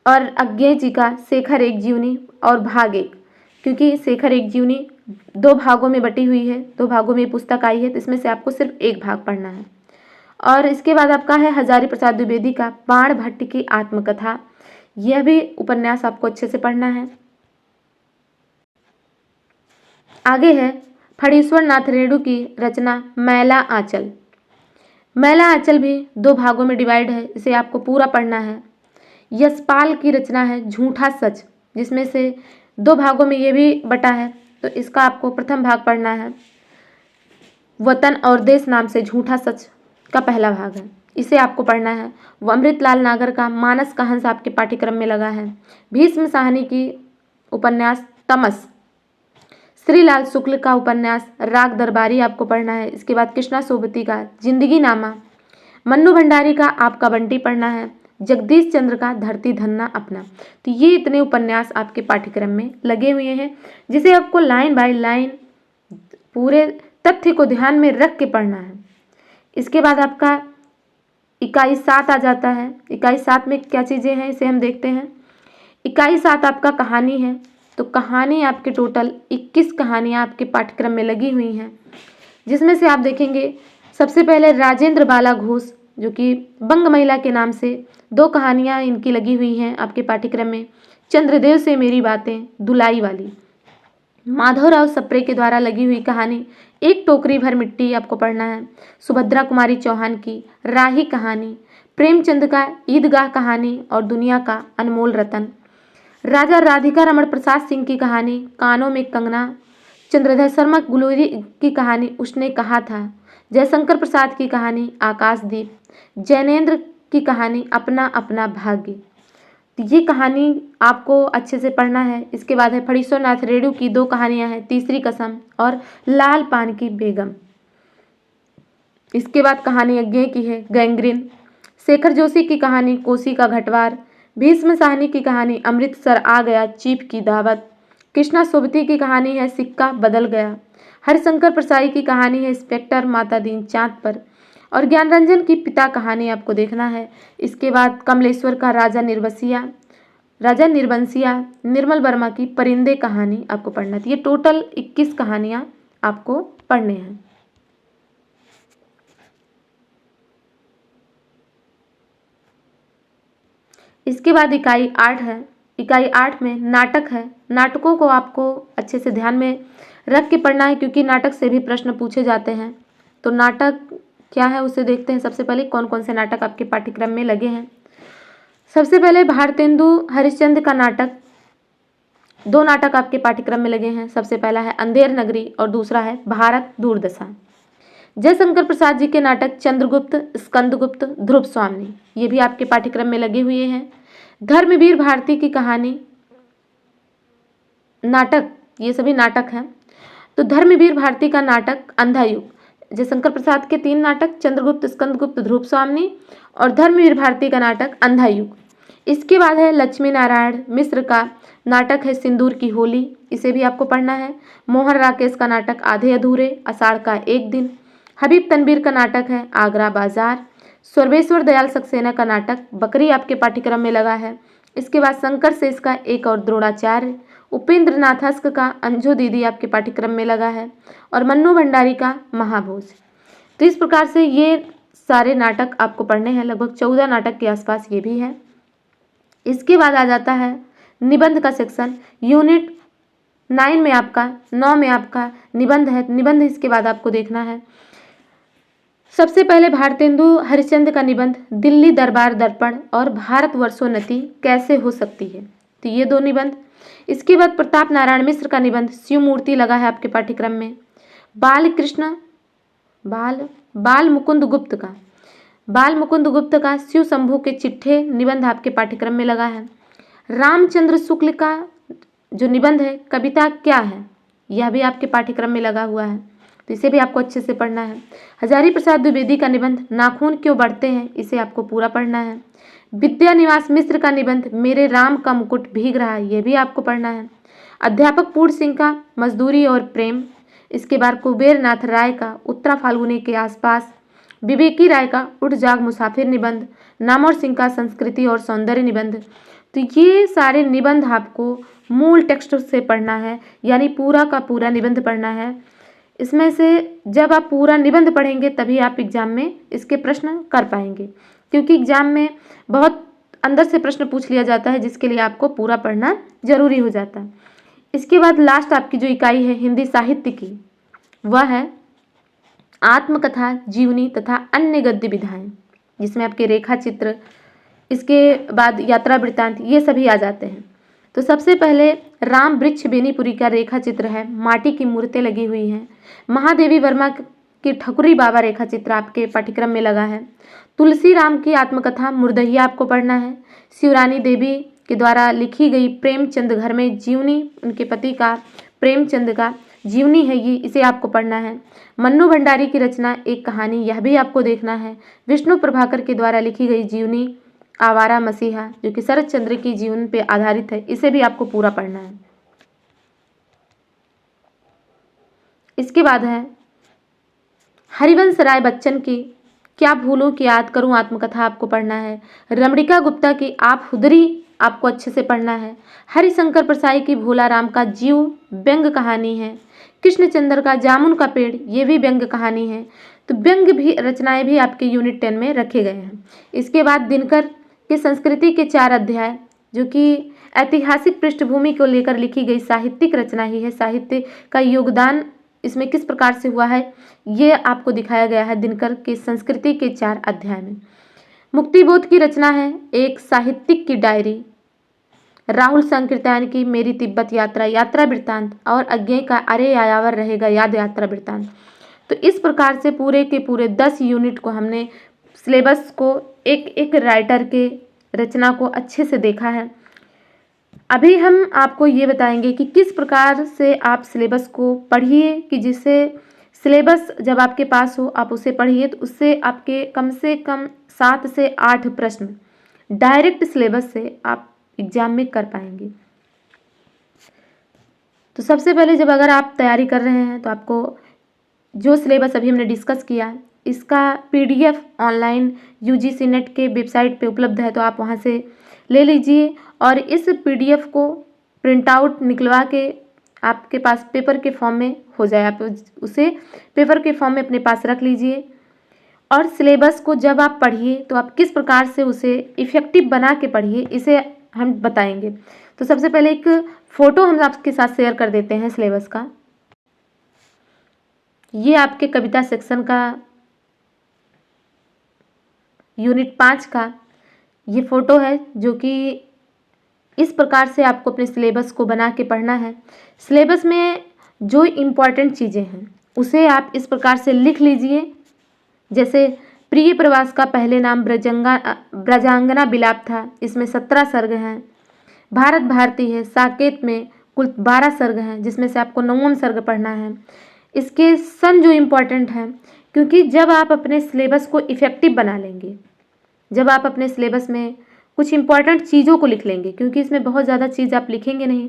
और अज्ञे जी का शेखर एक जीवनी और भाग 1, क्योंकि शेखर एक जीवनी 2 भागों में बटी हुई है, 2 भागों में पुस्तक आई है, तो इसमें से आपको सिर्फ 1 भाग पढ़ना है। और इसके बाद आपका है हजारी प्रसाद द्विवेदी का बाण भट्ट की आत्मकथा, यह भी उपन्यास आपको अच्छे से पढ़ना है। आगे है फणीश्वर नाथ रेणु की रचना मैला आंचल। मैला आंचल भी 2 भागों में डिवाइड है, इसे आपको पूरा पढ़ना है। यशपाल की रचना है झूठा सच, जिसमें से 2 भागों में ये भी बटा है, तो इसका आपको प्रथम भाग पढ़ना है। वतन और देश नाम से झूठा सच का पहला भाग है, इसे आपको पढ़ना है। वो अमृतलाल नागर का मानस का हंस आपके पाठ्यक्रम में लगा है। भीष्म साहनी की उपन्यास तमस, श्रीलाल शुक्ल का उपन्यास राग दरबारी आपको पढ़ना है। इसके बाद कृष्णा सोबती का जिंदगी नामा, मन्नू भंडारी का आपका बंटी पढ़ना है, जगदीश चंद्र का धरती धन्ना अपना। तो ये इतने उपन्यास आपके पाठ्यक्रम में लगे हुए हैं, जिसे आपको लाइन बाय लाइन पूरे तथ्य को ध्यान में रख के पढ़ना है। इसके बाद आपका इकाई 7 आ जाता है। इकाई 7 में क्या चीज़ें हैं इसे हम देखते हैं। इकाई 7 आपका कहानी है। तो कहानी आपके टोटल 21 कहानियाँ आपके पाठ्यक्रम में लगी हुई हैं, जिसमें से आप देखेंगे सबसे पहले राजेंद्र बाला घोष जो कि बंग महिला के नाम से 2 कहानियाँ इनकी लगी हुई हैं आपके पाठ्यक्रम में। चंद्रदेव से मेरी बातें, धुलाई वाली। माधवराव सप्रे के द्वारा लगी हुई कहानी एक टोकरी भर मिट्टी आपको पढ़ना है। सुभद्रा कुमारी चौहान की राही कहानी, प्रेमचंद का ईदगाह कहानी और दुनिया का अनमोल रतन। राजा राधिका रमण प्रसाद सिंह की कहानी कानों में कंगना। चंद्रधर शर्मा गुलोरी की कहानी उसने कहा था। जयशंकर प्रसाद की कहानी आकाशदीप। जैनेन्द्र की कहानी अपना अपना भाग्य। तो ये कहानी आपको अच्छे से पढ़ना है। इसके बाद है फणीश्वर नाथ रेणु की 2 कहानियां हैं, तीसरी कसम और लाल पान की बेगम। इसके बाद कहानी यज्ञ की है गैंग्रीन। शेखर जोशी की कहानी कोसी का घटवार। भीष्म साहनी की कहानी अमृतसर आ गया चीफ की दावत। कृष्णा सोबती की कहानी है सिक्का बदल गया। हरिशंकर प्रसाई की कहानी है इंस्पेक्टर माता दीन चाँद पर। और ज्ञानरंजन की पिता कहानी आपको देखना है। इसके बाद कमलेश्वर का राजा निर्बंसिया। निर्मल वर्मा की परिंदे कहानी आपको पढ़ना है। ये टोटल 21 कहानियाँ आपको पढ़ने हैं। इसके बाद इकाई 8 है। इकाई 8 में नाटक है। नाटकों को आपको अच्छे से ध्यान में रख के पढ़ना है, क्योंकि नाटक से भी प्रश्न पूछे जाते हैं। तो नाटक क्या है उसे देखते हैं। सबसे पहले कौन कौन से नाटक आपके पाठ्यक्रम में लगे हैं। सबसे पहले भारतेंदु हरिश्चंद्र का नाटक, 2 नाटक आपके पाठ्यक्रम में लगे हैं। सबसे पहला है अंधेर नगरी और दूसरा है भारत दुर्दशा। जयशंकर प्रसाद जी के नाटक चंद्रगुप्त, स्कंदगुप्त, ध्रुव स्वामी, ये भी आपके पाठ्यक्रम में लगे हुए हैं। धर्मवीर भारती की कहानी नाटक, ये सभी नाटक हैं। तो धर्मवीर भारती का नाटक अंधा युग। जयशंकर प्रसाद के 3 नाटक चंद्रगुप्त, स्कंदगुप्त, ध्रुव स्वामी और धर्मवीर भारती का नाटक अंधा युग। इसके बाद है लक्ष्मी नारायण मिश्र का नाटक है सिंदूर की होली, इसे भी आपको पढ़ना है। मोहन राकेश का नाटक आधे अधूरे, आषाढ़ का एक दिन। हबीब तनवीर का नाटक है आगरा बाजार। सर्वेश्वर दयाल सक्सेना का नाटक बकरी आपके पाठ्यक्रम में लगा है। इसके बाद शंकर शेष का एक और द्रोणाचार्य। उपेंद्र नाथस्क का अंजू दीदी आपके पाठ्यक्रम में लगा है। और मन्नू भंडारी का महाभोज। तो इस प्रकार से ये सारे नाटक आपको पढ़ने हैं। लगभग 14 नाटक के आसपास ये भी है। इसके बाद आ जाता है निबंध का सेक्शन। यूनिट 9 में आपका निबंध है। निबंध इसके बाद आपको देखना है। सबसे पहले भारतेंदु हरिश्चंद्र का निबंध दिल्ली दरबार दर्पण और भारतवर्षोन्नति कैसे हो सकती है, तो ये 2 निबंध। इसके बाद प्रताप नारायण मिश्र का निबंध शिव मूर्ति लगा है आपके पाठ्यक्रम में। बाल मुकुंद गुप्त का शिव शंभू के चिट्ठे निबंध आपके पाठ्यक्रम में लगा है। रामचंद्र शुक्ल का जो निबंध है कविता क्या है, यह भी आपके पाठ्यक्रम में लगा हुआ है, तो इसे भी आपको अच्छे से पढ़ना है। हजारी प्रसाद द्विवेदी का निबंध नाखून क्यों बढ़ते हैं, इसे आपको पूरा पढ़ना है। विद्यानिवास मिश्र का निबंध मेरे राम का मुकुट भीग रहा है, यह भी आपको पढ़ना है। अध्यापक पूर्ण सिंह का मजदूरी और प्रेम। इसके बाद कुबेर नाथ राय का उत्तरा फाल्गुनी के आसपास। विवेकी राय का उठ जाग मुसाफिर निबंध। नामौर सिंह का संस्कृति और सौंदर्य निबंध। तो ये सारे निबंध आपको मूल टेक्स्ट से पढ़ना है, यानी पूरा का पूरा निबंध पढ़ना है। इसमें से जब आप पूरा निबंध पढ़ेंगे तभी आप एग्जाम में इसके प्रश्न कर पाएंगे, क्योंकि एग्जाम में बहुत अंदर से प्रश्न पूछ लिया जाता है, जिसके लिए आपको पूरा पढ़ना जरूरी हो जाता है। इसके बाद लास्ट आपकी जो इकाई है हिंदी साहित्य की, वह है आत्मकथा, जीवनी तथा अन्य गद्य विधाएं, जिसमें आपके रेखा चित्र, इसके बाद यात्रा वृत्तांत, ये सभी आ जाते हैं। तो सबसे पहले राम वृक्ष बेनीपुरी का रेखा चित्र है, माटी की मूर्तें लगी हुई हैं। महादेवी वर्मा की ठकुरी बाबा रेखा चित्र आपके पाठ्यक्रम में लगा है। तुलसी राम की आत्मकथा मुर्दहिया आपको पढ़ना है। शिवरानी देवी के द्वारा लिखी गई प्रेमचंद घर में जीवनी, उनके पति का प्रेमचंद का जीवनी है ये, इसे आपको पढ़ना है। मन्नू भंडारी की रचना एक कहानी, यह भी आपको देखना है। विष्णु प्रभाकर के द्वारा लिखी गई जीवनी आवारा मसीहा, जो कि शरद चंद्र की जीवन पे आधारित है, इसे भी आपको पूरा पढ़ना है। इसके बाद है हरिवंश राय बच्चन की क्या भूलों की याद करूं आत्मकथा आपको पढ़ना है। रमणिका गुप्ता की आप हुदरी आपको अच्छे से पढ़ना है। हरिशंकर परसाई की भोला राम का जीव व्यंग्य कहानी है। कृष्णचंद्र का जामुन का पेड़, ये भी व्यंग्य कहानी है। तो व्यंग्य भी रचनाएं भी आपके यूनिट 10 में रखे गए हैं। इसके बाद दिनकर के संस्कृति के 4 अध्याय, जो कि ऐतिहासिक पृष्ठभूमि को लेकर लिखी गई साहित्यिक रचना ही है। साहित्य का योगदान इसमें किस प्रकार से हुआ है, ये आपको दिखाया गया है दिनकर के संस्कृति के 4 अध्याय में। मुक्तिबोध की रचना है एक साहित्यिक की डायरी। राहुल संकीर्तन की मेरी तिब्बत यात्रा, यात्रा वृत्तांत, और अज्ञेय का अरे यायावर रहेगा याद यात्रा वृत्तांत। तो इस प्रकार से पूरे के पूरे 10 यूनिट को हमने सिलेबस को एक एक राइटर के रचना को अच्छे से देखा है। अभी हम आपको ये बताएंगे कि किस प्रकार से आप सिलेबस को पढ़िए, कि जिससे सिलेबस जब आपके पास हो आप उसे पढ़िए, तो उससे आपके कम से कम 7 से 8 प्रश्न डायरेक्ट सिलेबस से आप एग्जाम में कर पाएंगे। तो सबसे पहले जब अगर आप तैयारी कर रहे हैं तो आपको जो सिलेबस अभी हमने डिस्कस किया, इसका पीडीएफ ऑनलाइन यूजीसी नेट के वेबसाइट पे उपलब्ध है, तो आप वहाँ से ले लीजिए और इस पीडीएफ को प्रिंट आउट निकलवा के आपके पास पेपर के फॉर्म में हो जाए, आप उसे पेपर के फॉर्म में अपने पास रख लीजिए। और सिलेबस को जब आप पढ़िए तो आप किस प्रकार से उसे इफ़ेक्टिव बना के पढ़िए, इसे हम बताएंगे। तो सबसे पहले एक फ़ोटो हम आपके साथ शेयर कर देते हैं सिलेबस का। ये आपके कविता सेक्शन का यूनिट 5 का ये फ़ोटो है, जो कि इस प्रकार से आपको अपने सिलेबस को बना के पढ़ना है। सिलेबस में जो इम्पॉर्टेंट चीज़ें हैं उसे आप इस प्रकार से लिख लीजिए। जैसे प्रिय प्रवास का पहले नाम ब्रजांगना बिलाप था, इसमें 17 सर्ग हैं। भारत भारती है, साकेत में कुल 12 सर्ग हैं, जिसमें से आपको 9वां सर्ग पढ़ना है। इसके सन जो इम्पॉर्टेंट हैं, क्योंकि जब आप अपने सिलेबस को इफ़ेक्टिव बना लेंगे, जब आप अपने सिलेबस में कुछ इम्पॉर्टेंट चीज़ों को लिख लेंगे, क्योंकि इसमें बहुत ज़्यादा चीज़ आप लिखेंगे नहीं,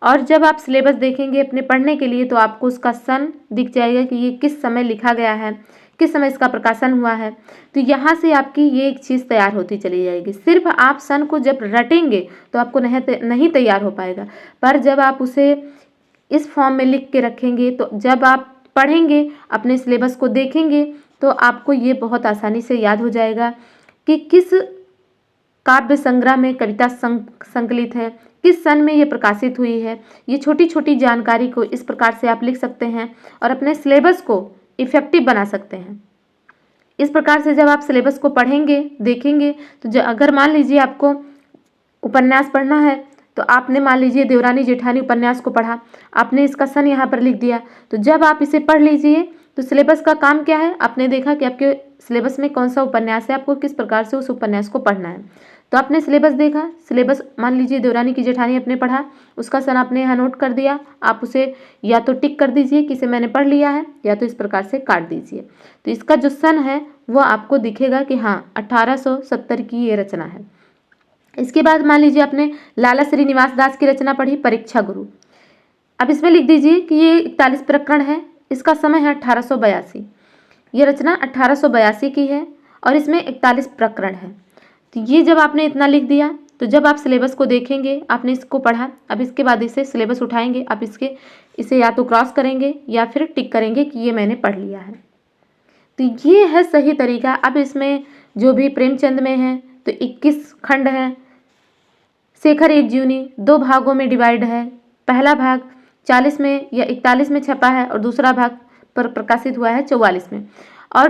और जब आप सिलेबस देखेंगे अपने पढ़ने के लिए तो आपको उसका सन दिख जाएगा कि ये किस समय लिखा गया है, किस समय इसका प्रकाशन हुआ है। तो यहाँ से आपकी ये एक चीज़ तैयार होती चली जाएगी। सिर्फ आप सन को जब रटेंगे तो आपको नहीं तैयार हो पाएगा, पर जब आप उसे इस फॉर्म में लिख के रखेंगे तो जब आप पढ़ेंगे, अपने सिलेबस को देखेंगे, तो आपको ये बहुत आसानी से याद हो जाएगा कि किस काव्य संग्रह में कविता संकलित है, किस सन में ये प्रकाशित हुई है। ये छोटी छोटी जानकारी को इस प्रकार से आप लिख सकते हैं और अपने सिलेबस को इफ़ेक्टिव बना सकते हैं। इस प्रकार से जब आप सिलेबस को पढ़ेंगे, देखेंगे, तो अगर मान लीजिए आपको उपन्यास पढ़ना है, तो आपने मान लीजिए देवरानी जेठानी उपन्यास को पढ़ा, आपने इसका सन यहाँ पर लिख दिया, तो जब आप इसे पढ़ लीजिए तो सिलेबस का काम क्या है, आपने देखा कि आपके सिलेबस में कौन सा उपन्यास है, आपको किस प्रकार से उस उपन्यास को पढ़ना है। तो आपने सिलेबस देखा, सिलेबस मान लीजिए देवरानी की जेठानी आपने पढ़ा, उसका सन आपने यहाँ नोट कर दिया, आप उसे या तो टिक कर दीजिए कि इसे मैंने पढ़ लिया है, या तो इस प्रकार से काट दीजिए। तो इसका जो सन है वो आपको दिखेगा कि हाँ 1870 की ये रचना है। इसके बाद मान लीजिए आपने लाला श्रीनिवास दास की रचना पढ़ी परीक्षा गुरु। अब इसमें लिख दीजिए कि ये 41 प्रकरण है, इसका समय है 1882। ये रचना 1882 की है और इसमें 41 प्रकरण है। तो ये जब आपने इतना लिख दिया, तो जब आप सिलेबस को देखेंगे, आपने इसको पढ़ा, अब इसके बाद इसे सिलेबस उठाएंगे, आप इसे या तो क्रॉस करेंगे या फिर टिक करेंगे कि ये मैंने पढ़ लिया है। तो ये है सही तरीका। अब इसमें जो भी प्रेमचंद में है तो 21 खंड हैं। शेखर एक जीवनी 2 भागों में डिवाइड है। पहला भाग 40 में या 41 में छपा है और दूसरा भाग पर प्रकाशित हुआ है 44 में। और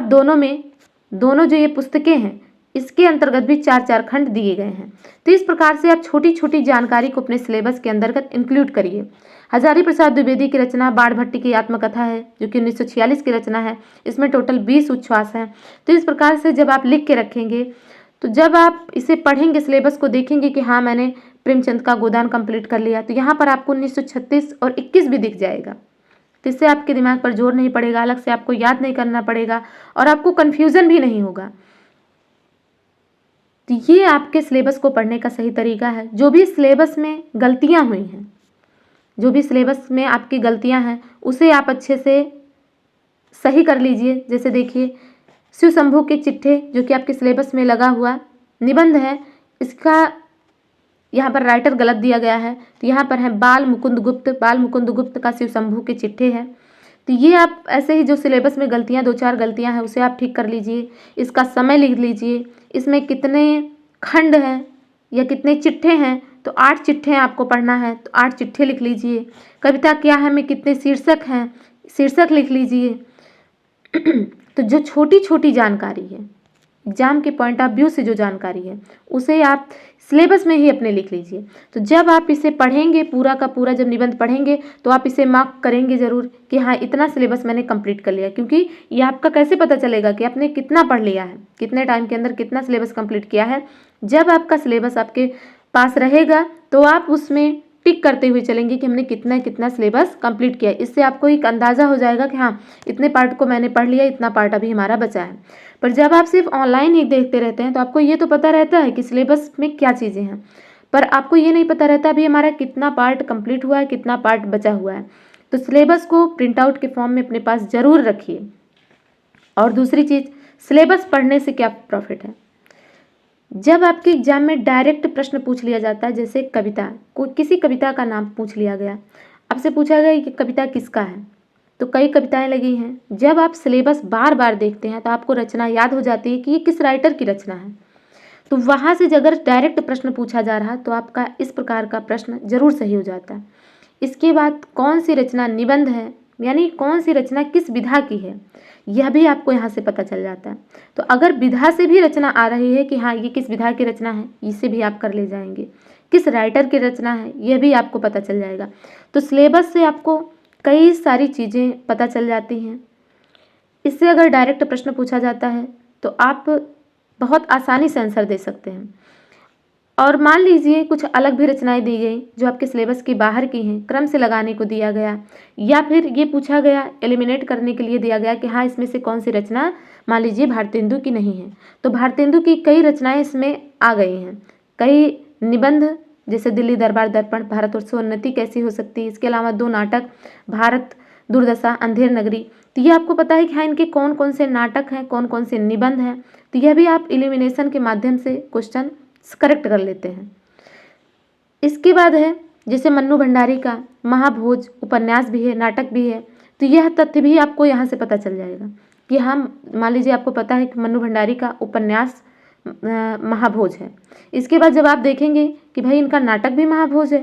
दोनों जो ये पुस्तकें हैं इसके अंतर्गत भी 4-4 खंड दिए गए हैं। तो इस प्रकार से आप छोटी छोटी जानकारी को अपने सिलेबस के अंतर्गत इंक्लूड करिए। हजारी प्रसाद द्विवेदी की रचना बाण भट्टी की आत्मकथा है, जो कि 1946 की रचना है। इसमें टोटल 20 उच्छ्वास हैं। तो इस प्रकार से जब आप लिख के रखेंगे, तो जब आप इसे पढ़ेंगे, सिलेबस को देखेंगे कि हाँ मैंने प्रेमचंद का गोदान कंप्लीट कर लिया, तो यहाँ पर आपको 1936 और 21 भी दिख जाएगा। तो इससे आपके दिमाग पर जोर नहीं पड़ेगा, अलग से आपको याद नहीं करना पड़ेगा और आपको कन्फ्यूज़न भी नहीं होगा। तो ये आपके सिलेबस को पढ़ने का सही तरीका है। जो भी सिलेबस में गलतियाँ हुई हैं, जो भी सिलेबस में आपकी गलतियाँ हैं, उसे आप अच्छे से सही कर लीजिए। जैसे देखिए शिव शंभू के चिट्ठे, जो कि आपके सिलेबस में लगा हुआ निबंध है, इसका यहाँ पर राइटर गलत दिया गया है, तो यहाँ पर है बाल मुकुंद गुप्त। बाल मुकुंद गुप्त का शिव शंभू के चिट्ठे है। तो ये आप ऐसे ही जो सिलेबस में गलतियाँ 2-4 गलतियाँ हैं उसे आप ठीक कर लीजिए। इसका समय लिख लीजिए, इसमें कितने खंड हैं या कितने चिट्ठे हैं, तो 8 चिट्ठे आपको पढ़ना है, तो 8 चिट्ठे लिख लीजिए। कविता क्या है में कितने शीर्षक हैं, शीर्षक लिख लीजिए। तो जो छोटी छोटी जानकारी है, एग्जाम के पॉइंट ऑफ व्यू से जो जानकारी है उसे आप सिलेबस में ही अपने लिख लीजिए। तो जब आप इसे पढ़ेंगे, पूरा का पूरा जब निबंध पढ़ेंगे, तो आप इसे मार्क करेंगे ज़रूर कि हाँ इतना सिलेबस मैंने कंप्लीट कर लिया। क्योंकि ये आपका कैसे पता चलेगा कि आपने कितना पढ़ लिया है, कितने टाइम के अंदर कितना सिलेबस कंप्लीट किया है। जब आपका सिलेबस आपके पास रहेगा तो आप उसमें टिक करते हुए चलेंगे कि हमने कितना कितना सिलेबस कंप्लीट किया। इससे आपको एक अंदाज़ा हो जाएगा कि हाँ इतने पार्ट को मैंने पढ़ लिया, इतना पार्ट अभी हमारा बचा है। पर जब आप सिर्फ ऑनलाइन ही देखते रहते हैं तो आपको ये तो पता रहता है कि सिलेबस में क्या चीज़ें हैं, पर आपको ये नहीं पता रहता अभी हमारा कितना पार्ट कंप्लीट हुआ है, कितना पार्ट बचा हुआ है। तो सिलेबस को प्रिंट आउट के फॉर्म में अपने पास ज़रूर रखिए। और दूसरी चीज़, सिलेबस पढ़ने से क्या प्रॉफिट है। जब आपके एग्जाम में डायरेक्ट प्रश्न पूछ लिया जाता है, जैसे कविता, कोई किसी कविता का नाम पूछ लिया गया, आपसे पूछा गया कि कविता किसका है, तो कई कविताएं लगी हैं। जब आप सिलेबस बार बार देखते हैं तो आपको रचना याद हो जाती है कि ये किस राइटर की रचना है। तो वहाँ से अगर डायरेक्ट प्रश्न पूछा जा रहा तो आपका इस प्रकार का प्रश्न जरूर सही हो जाता है। इसके बाद कौन सी रचना निबंध है, यानी कौन सी रचना किस विधा की है, यह भी आपको यहाँ से पता चल जाता है। तो अगर विधा से भी रचना आ रही है कि हाँ ये किस विधा की रचना है, इसे भी आप कर ले जाएंगे। किस राइटर की रचना है यह भी आपको पता चल जाएगा। तो सिलेबस से आपको कई सारी चीज़ें पता चल जाती हैं। इससे अगर डायरेक्ट प्रश्न पूछा जाता है तो आप बहुत आसानी से आंसर दे सकते हैं। और मान लीजिए कुछ अलग भी रचनाएं दी गई जो आपके सिलेबस के बाहर की हैं, क्रम से लगाने को दिया गया, या फिर ये पूछा गया एलिमिनेट करने के लिए दिया गया कि हाँ इसमें से कौन सी रचना मान लीजिए भारतेंदु की नहीं है, तो भारतेंदु की कई रचनाएं इसमें आ गई हैं। कई निबंध जैसे दिल्ली दरबार दर्पण, भारतवर्षोन्नति कैसी हो सकती है, इसके अलावा 2 नाटक, भारत दुर्दशा, अंधेर नगरी। तो ये आपको पता है कि हाँ इनके कौन कौन से नाटक हैं, कौन कौन से निबंध हैं। तो यह भी आप एलिमिनेशन के माध्यम से क्वेश्चन करेक्ट कर लेते हैं। इसके बाद है जैसे मन्नू भंडारी का महाभोज उपन्यास भी है, नाटक भी है, तो यह तथ्य भी आपको यहाँ से पता चल जाएगा कि हम मान लीजिए आपको पता है कि मन्नू भंडारी का उपन्यास महाभोज है। इसके बाद जब आप देखेंगे कि भाई इनका नाटक भी महाभोज है,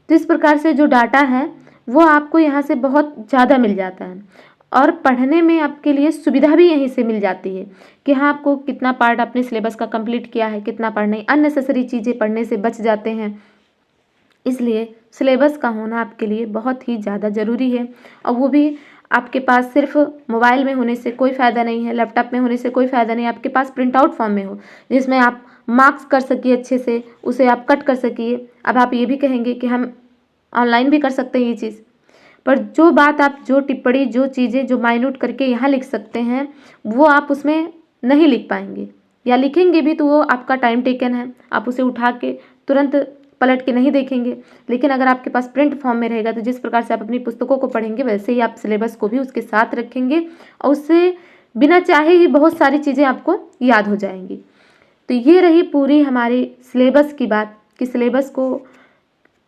तो इस प्रकार से जो डाटा है वो आपको यहाँ से बहुत ज़्यादा मिल जाता है। और पढ़ने में आपके लिए सुविधा भी यहीं से मिल जाती है कि हाँ आपको कितना पार्ट अपने सिलेबस का कंप्लीट किया है, कितना पार्ट नहीं, अननेसेसरी चीज़ें पढ़ने से बच जाते हैं। इसलिए सिलेबस का होना आपके लिए बहुत ही ज़्यादा ज़रूरी है। और वो भी आपके पास सिर्फ मोबाइल में होने से कोई फ़ायदा नहीं है, लैपटॉप में होने से कोई फ़ायदा नहीं है, आपके पास प्रिंट आउट फॉर्म में हो जिसमें आप मार्क्स कर सकिए अच्छे से, उसे आप कट कर सकिए। अब आप ये भी कहेंगे कि हम ऑनलाइन भी कर सकते हैं ये चीज़, पर जो बात आप जो टिप्पणी जो चीज़ें जो माइन्यूट करके यहाँ लिख सकते हैं वो आप उसमें नहीं लिख पाएंगे, या लिखेंगे भी तो वो आपका टाइम टेकन है, आप उसे उठा के तुरंत पलट के नहीं देखेंगे। लेकिन अगर आपके पास प्रिंट फॉर्म में रहेगा तो जिस प्रकार से आप अपनी पुस्तकों को पढ़ेंगे वैसे ही आप सिलेबस को भी उसके साथ रखेंगे और उससे बिना चाहे ही बहुत सारी चीज़ें आपको याद हो जाएंगी। तो ये रही पूरी हमारी सिलेबस की बात कि सिलेबस को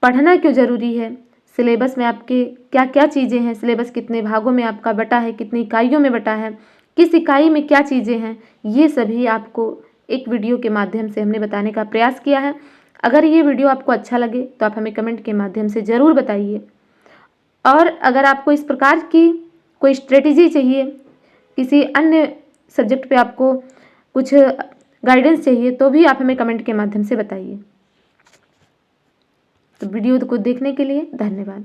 पढ़ना क्यों ज़रूरी है, सिलेबस में आपके क्या क्या चीज़ें हैं, सिलेबस कितने भागों में आपका बटा है, कितनी इकाइयों में बटा है, किस इकाई में क्या चीज़ें हैं, ये सभी आपको एक वीडियो के माध्यम से हमने बताने का प्रयास किया है। अगर ये वीडियो आपको अच्छा लगे तो आप हमें कमेंट के माध्यम से ज़रूर बताइए। और अगर आपको इस प्रकार की कोई स्ट्रेटजी चाहिए, किसी अन्य सब्जेक्ट पे आपको कुछ गाइडेंस चाहिए, तो भी आप हमें कमेंट के माध्यम से बताइए। तो वीडियो को देखने के लिए धन्यवाद।